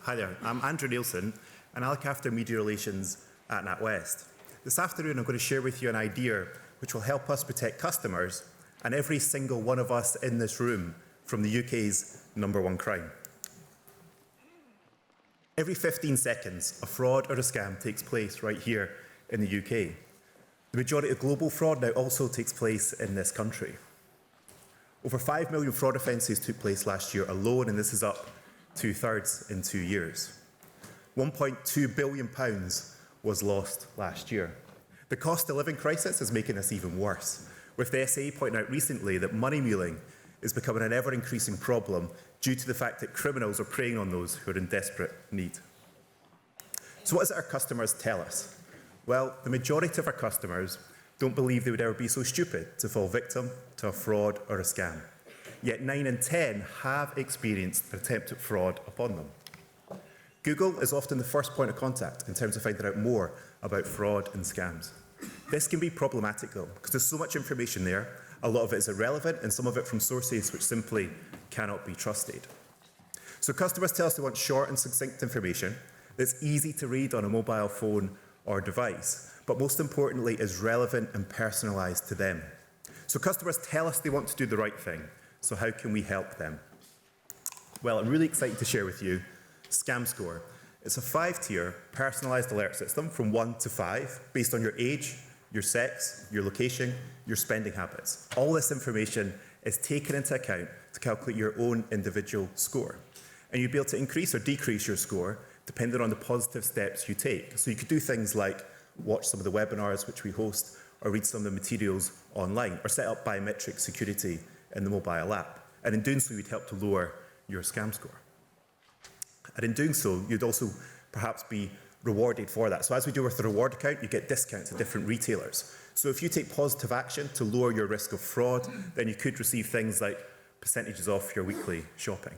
Hi there, I'm Andrew Neilson, and I look after media relations at NatWest. This afternoon, I'm going to share with you an idea which will help us protect customers and every single one of us in this room from the UK's #1 crime. Every 15 seconds, a fraud or a scam takes place right here in the UK. The majority of global fraud now also takes place in this country. Over 5 million fraud offences took place last year alone, and this is up 2/3 in 2 years. £1.2 billion was lost last year. The cost of living crisis is making this even worse, with the SA pointing out recently that money muling is becoming an ever-increasing problem due to the fact that criminals are preying on those who are in desperate need. So what is it our customers tell us? Well, the majority of our customers don't believe they would ever be so stupid to fall victim to a fraud or a scam. Yet 9 in 10 have experienced an attempt at fraud upon them. Google is often the first point of contact in terms of finding out more about fraud and scams. This can be problematic though, because there's so much information there, a lot of it is irrelevant and some of it from sources which simply cannot be trusted. So customers tell us they want short and succinct information that's easy to read on a mobile phone or device, but most importantly is relevant and personalised to them. So customers tell us they want to do the right thing, so how can we help them? Well, I'm really excited to share with you Scam Score. It's a 5-tier personalised alert system from 1 to 5 based on your age, your sex, your location, your spending habits. All this information is taken into account to calculate your own individual score. And you'll be able to increase or decrease your score depending on the positive steps you take. So you could do things like watch some of the webinars which we host, or read some of the materials online, or set up biometric security in the mobile app. And in doing so, you'd help to lower your scam score. And in doing so, you'd also perhaps be rewarded for that. So as we do with the reward account, you get discounts at different retailers. So if you take positive action to lower your risk of fraud, then you could receive things like percentages off your weekly shopping.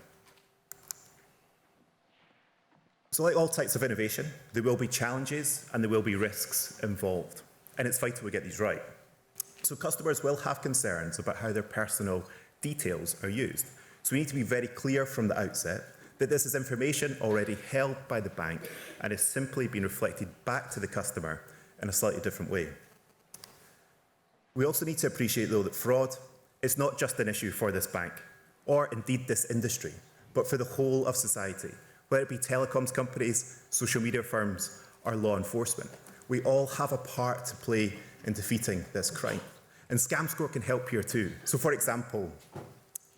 So like all types of innovation, there will be challenges and there will be risks involved. And it's vital we get these right. So customers will have concerns about how their personal details are used. So we need to be very clear from the outset that this is information already held by the bank and is simply being reflected back to the customer in a slightly different way. We also need to appreciate, though, that fraud is not just an issue for this bank, or indeed this industry, but for the whole of society, whether it be telecoms companies, social media firms, or law enforcement. We all have a part to play in defeating this crime. And Scam Score can help here too. So for example,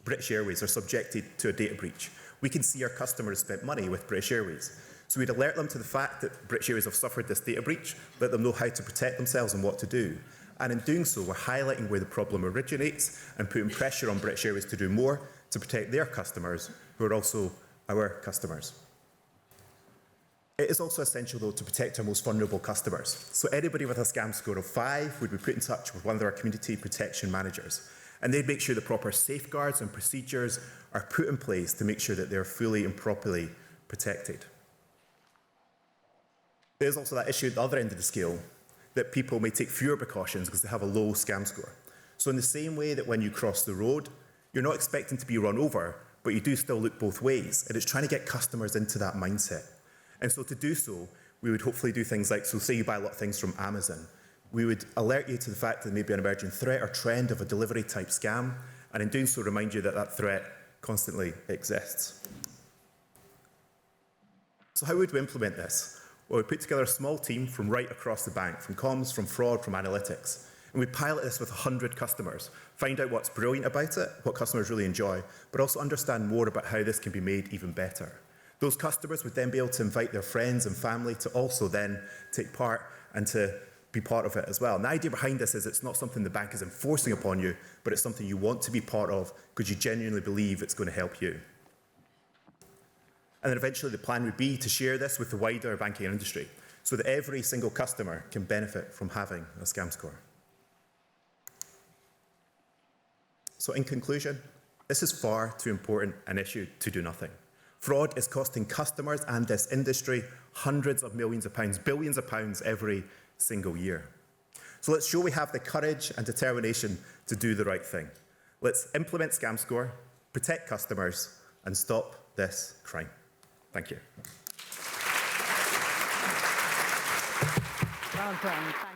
British Airways are subjected to a data breach. We can see our customers spent money with British Airways. So we'd alert them to the fact that British Airways have suffered this data breach, let them know how to protect themselves and what to do. And in doing so, we're highlighting where the problem originates and putting pressure on British Airways to do more to protect their customers, who are also our customers. It is also essential, though, to protect our most vulnerable customers. So anybody with a scam score of 5 would be put in touch with one of our community protection managers. And they'd make sure the proper safeguards and procedures are put in place to make sure that they're fully and properly protected. There's also that issue at the other end of the scale, that people may take fewer precautions because they have a low scam score. So in the same way that when you cross the road, you're not expecting to be run over, but you do still look both ways. And it's trying to get customers into that mindset. And so to do so, we would hopefully do things like, so say you buy a lot of things from Amazon, we would alert you to the fact that there may be an emerging threat or trend of a delivery type scam, and in doing so remind you that that threat constantly exists. So how would we implement this? Well, we put together a small team from right across the bank, from comms, from fraud, from analytics, and we pilot this with 100 customers, find out what's brilliant about it, what customers really enjoy, but also understand more about how this can be made even better. Those customers would then be able to invite their friends and family to also then take part and to be part of it as well. And the idea behind this is it's not something the bank is enforcing upon you, but it's something you want to be part of because you genuinely believe it's going to help you. And then eventually the plan would be to share this with the wider banking industry so that every single customer can benefit from having a scam score. So in conclusion, this is far too important an issue to do nothing. Fraud is costing customers and this industry hundreds of millions of pounds, billions of pounds every single year. So let's show we have the courage and determination to do the right thing. Let's implement Scam Score, protect customers, and stop this crime. Thank you. Well done. Thank